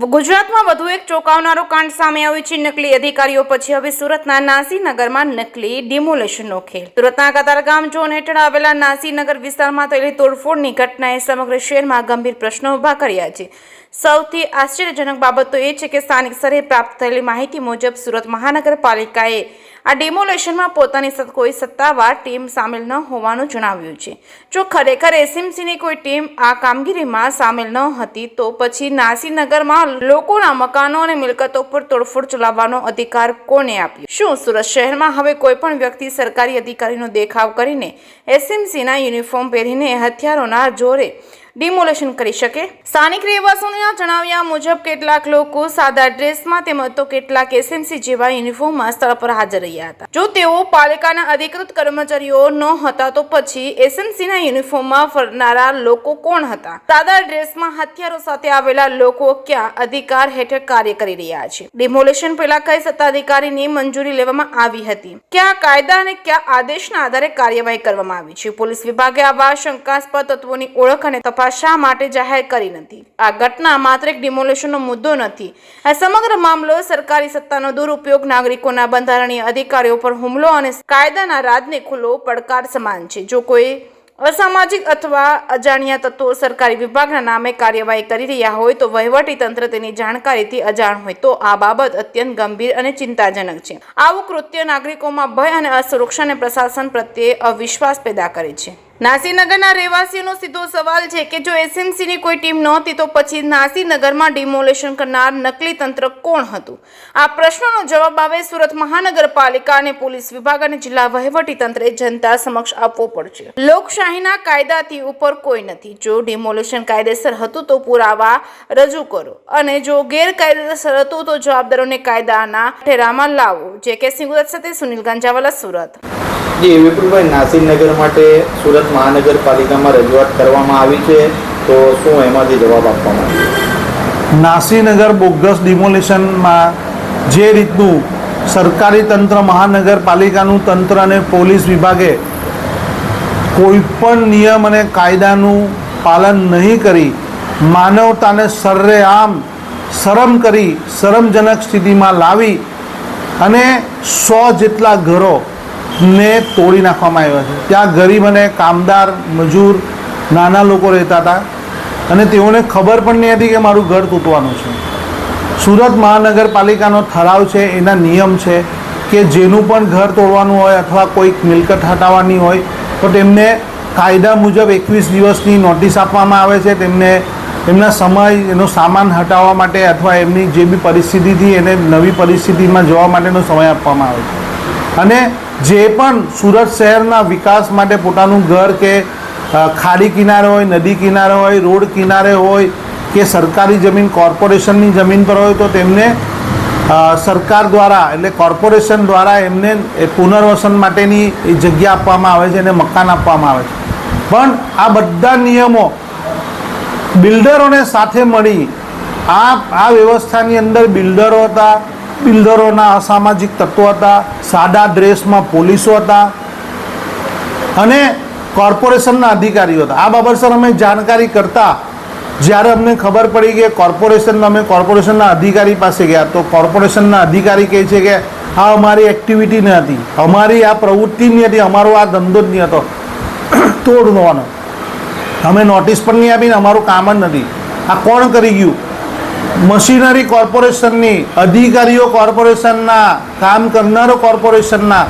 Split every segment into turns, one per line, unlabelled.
ગુજરાતમાં વધુ એક ચોંકાવનારો કાંડ સામે આવ્યો છે। નકલી અધિકારીઓ પછી હવે સુરતના નાસીનગરમાં નકલી ડિમોલેશનનો ખેલ। સુરતના કતારગામ ઝોન હેઠળ આવેલા નાસીનગર વિસ્તારમાં થયેલી તોડફોડની ઘટનાએ સમગ્ર શહેરમાં ગંભીર પ્રશ્નો ઊભા કર્યા છે। સૌથી આશ્ચર્યજનક બાબત તો એ છે કે સ્થાનિક સ્તરે પ્રાપ્ત થયેલી માહિતી મુજબ સુરત મહાનગરપાલિકાએ આ ડિમોલેશનમાં પોતાની કોઈ સત્તાવાર ટીમ સામેલ ન હોવાનું જણાવ્યું છે। જો ખરેખર એસએમસીની કોઈ ટીમ આ કામગીરીમાં સામેલ ન હતી તો પછી નાસીનગરમાં લોકોના મકાનો અને મિલકતો પર તોડફોડ ચલાવવાનો અધિકાર કોને આપ્યો? શું સુરત શહેરમાં હવે કોઈ પણ વ્યક્તિ સરકારી અધિકારીનો દેખાવ કરીને એસએમસીના યુનિફોર્મ પહેરીને હથિયારોના જોરે ડિમોલેશન કરી શકે? સ્થાનિક રહેવાસીઓના જણાવ્યા મુજબ કેટલાક લોકો સાદા ડ્રેસમાં તેમજ તો કેટલાક એસએમસી જેવા યુનિફોર્મમાં સ્થળ પર હાજર રહ્યા હતા। જો તેઓ પાલિકાના અધિકૃત કર્મચારીઓ ન હતા તો પછી એસએમસીના યુનિફોર્મમાં ફરનારા લોકો કોણ હતા? સાદા ડ્રેસમાં હથિયારો સાથે આવેલા લોકો ક્યાં અધિકાર હેઠળ કાર્ય કરી રહ્યા છે? ડિમોલેશન પહેલા કઈ સત્તાધિકારીની મંજૂરી લેવામાં આવી હતી? કયા કાયદા અને કયા આદેશના આધારે કાર્યવાહી કરવામાં આવી છે? પોલીસ વિભાગે આવા શંકાસ્પદ તત્વોની ઓળખ અને તપાસ શા માટે જાહેર કરી નથી? આ ઘટના માત્ર એક ડિમોલેશનનો મુદ્દો નથી। આ સમગ્ર મામલો સરકારી સત્તાનો દુરુપયોગ, નાગરિકોના બંધારણીય અધિકારીઓ પર હુમલો અને કાયદાના રાજને ખુલ્લો પડકાર સમાન છે। જો કોઈ અસામાજિક અથવા અજાણ્યા તત્વો સરકારી વિભાગના નામે કાર્યવાહી કરી રહ્યા હોય તો વહીવટી તંત્ર તેની જાણકારીથી અજાણ હોય તો આ બાબત અત્યંત ગંભીર અને ચિંતાજનક છે। આવું કૃત્ય નાગરિકોમાં ભય અને અસુરક્ષા અને પ્રશાસન પ્રત્યે અવિશ્વાસ પેદા કરે છે। નાસીનગરના રહેવાસીઓનો સીધો સવાલ છે કે જો એસએમસીની કોઈ ટીમ નહોતી તો પછી નાસીનગરમાં ડિમોલેશન કરનાર નકલી તંત્ર કોણ હતું? આ પ્રશ્નનો જવાબ હવે સુરત મહાનગરપાલિકા અને પોલીસ વિભાગ અને જિલ્લા વહીવટી તંત્રે જનતા સમક્ષ આપવો પડશે। લોકશાહીના કાયદાથી ઉપર કોઈ નથી। જો ડિમોલેશન કાયદેસર હતું તો પુરાવા રજૂ કરો અને જો ગેરકાયદેસર હતું તો જવાબદારોને કાયદાના ઠેરામાં લાવો। જે કે સિંગુરત સાથે સુનિલ ગંજાવાલા, સુરત।
જી વિપુલભાઈ, નાસીનગર માટે સુરત મહાનગરપાલિકામાં રજૂઆત કરવામાં આવી છે, તો શું એમાંથી જવાબ આપવામાં આવ્યો?
નાસીનગર બોગસ ડિમોલેશનમાં જે રીતનું સરકારી તંત્ર, મહાનગરપાલિકાનું તંત્ર અને પોલીસ વિભાગે કોઈ પણ નિયમ અને કાયદાનું પાલન નહીં કરી માનવતાને સરેઆમ શરમ કરી શરમજનક સ્થિતિમાં લાવી અને 100 જેટલા ઘરો ને તોડી નાખવામાં આવ્યા છે। ત્યાં ગરીબ અને કામદાર, મજૂર, નાના લોકો રહેતા હતા અને તેઓને ખબર પણ નહીં હતી કે મારું ઘર તૂટવાનું છે। સુરત મહાનગરપાલિકાનો ઠરાવ છે, એના નિયમ છે કે જેનું પણ ઘર તોડવાનું હોય અથવા કોઈક મિલકત હટાવવાની હોય તો તેમને કાયદા મુજબ 21 દિવસની નોટિસ આપવામાં આવે છે। તેમને એમના સમય, એનો સામાન હટાવવા માટે અથવા એમની જે બી પરિસ્થિતિથી એને નવી પરિસ્થિતિમાં જવા માટેનો સમય આપવામાં આવે છે। અને જે પણ સુરત શહેરના વિકાસ માટે પોતાનું ઘર કે ખાડી કિનારે હોય, નદી કિનારે હોય, રોડ કિનારે હોય કે સરકારી જમીન કોર્પોરેશનની જમીન પર હોય તો તેમને સરકાર દ્વારા એટલે કોર્પોરેશન દ્વારા એમને પુનર્વસન માટેની જગ્યા આપવામાં આવે છે અને મકાન આપવામાં આવે છે। પણ આ બધા નિયમો બિલ્ડરોને સાથે મળી આ વ્યવસ્થાની અંદર બિલ્ડરો હતા, બિલ્ડરોના અસામાજિક તત્વો હતા, સાદા ડ્રેસમાં પોલીસો હતા અને કોર્પોરેશનના અધિકારીઓ હતા। આ બાબતસર અમે જાણકારી કરતા જ્યારે અમને ખબર પડી કે અમે કોર્પોરેશનના અધિકારી પાસે ગયા તો કોર્પોરેશનના અધિકારી કહે છે કે આ અમારી એક્ટિવિટી ન હતી, અમારી આ પ્રવૃત્તિ નહીં હતી, અમારો આ ધંધો જ નહીં હતો તોડવાનો, અમે નોટિસ પણ નહીં આપીને અમારું કામ જ નથી। આ કોણ કરી ગયું? મશીનરી કોર્પોરેશનની અધિકારીઓ, કોર્પોરેશનના કામ કરનારો કોર્પોરેશનના,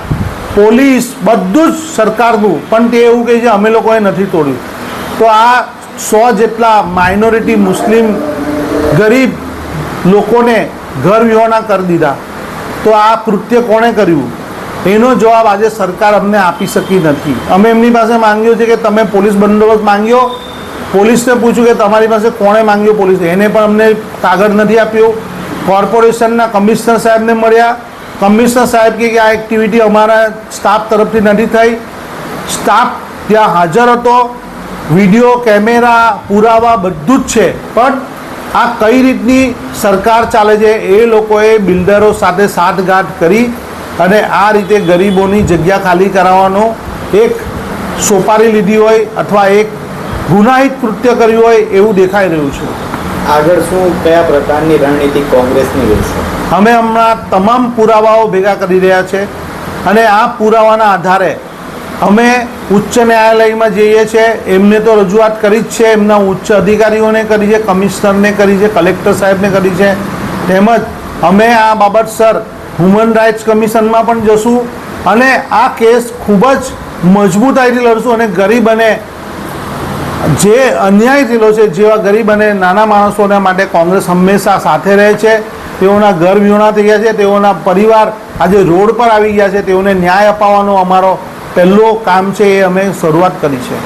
પોલીસ, બધું જ સરકારનું, પણ તે એવું કહે છે અમે લોકોએ નથી તોડ્યું। તો આ 100 જેટલા માઇનોરિટી મુસ્લિમ ગરીબ લોકોને ઘર વિહોણા કરી દીધા। તો આ કૃત્ય કોણે કર્યું એનો જવાબ આજે સરકાર અમને આપી શકી નથી। અમે એમની પાસે માંગ્યો છે કે તમે પોલીસ બંદોબસ્ત માંગ્યો, પોલીસને પૂછ્યું કે તમારી પાસે કોણે માંગ્યો પોલીસ, એને પણ અમને કાગળ નથી આપ્યો। કોર્પોરેશનના કમિશનર સાહેબને મળ્યા, કમિશનર સાહેબ કે આ એક્ટિવિટી અમારા સ્ટાફ તરફથી નથી થઈ। સ્ટાફ ત્યાં હાજર હતો, વિડીયો, કેમેરા, પુરાવા બધું જ છે, પણ આ કઈ રીતની સરકાર ચાલે છે એ લોકોએ બિલ્ડરો સાથે સાઠગાંઠ કરી અને આ રીતે ગરીબોની જગ્યા ખાલી કરાવવાનો એક સોપારી લીધી હોય અથવા એક ગુનાહિત કૃત્ય કર્યું હોય એવું દેખાઈ રહ્યું છે।
આગળ શું કયા પ્રકારની રણનીતિ કોંગ્રેસની રહેશે?
અમે હમણાં તમામ પુરાવાઓ ભેગા કરી રહ્યા છે અને આ પુરાવાના આધારે અમે ઉચ્ચ ન્યાયાલયમાં જઈએ છીએ. એમને તો રજૂઆત કરી જ છે, એમના ઉચ્ચ અધિકારીઓને કરી છે, કમિશનરને કરી છે, કલેક્ટર સાહેબને કરી છે. તેમજ અમે આ બાબતસર હ્યુમન રાઇટ્સ કમિશનમાં પણ જશું અને આ કેસ ખૂબ જ મજબૂતાઈથી લડશું. અને ગરીબ અને જે અન્યાય થયેલો છે, જેવા ગરીબ અને નાના માણસોના માટે કોંગ્રેસ હંમેશા સાથે રહે છે. તેઓના ઘર વિહોણા થઈ ગયા છે, તેઓના પરિવાર આજે રોડ પર આવી ગયા છે. તેઓને ન્યાય અપાવવાનો અમારો પહેલો કામ છે, એ અમે શરૂઆત કરી છે.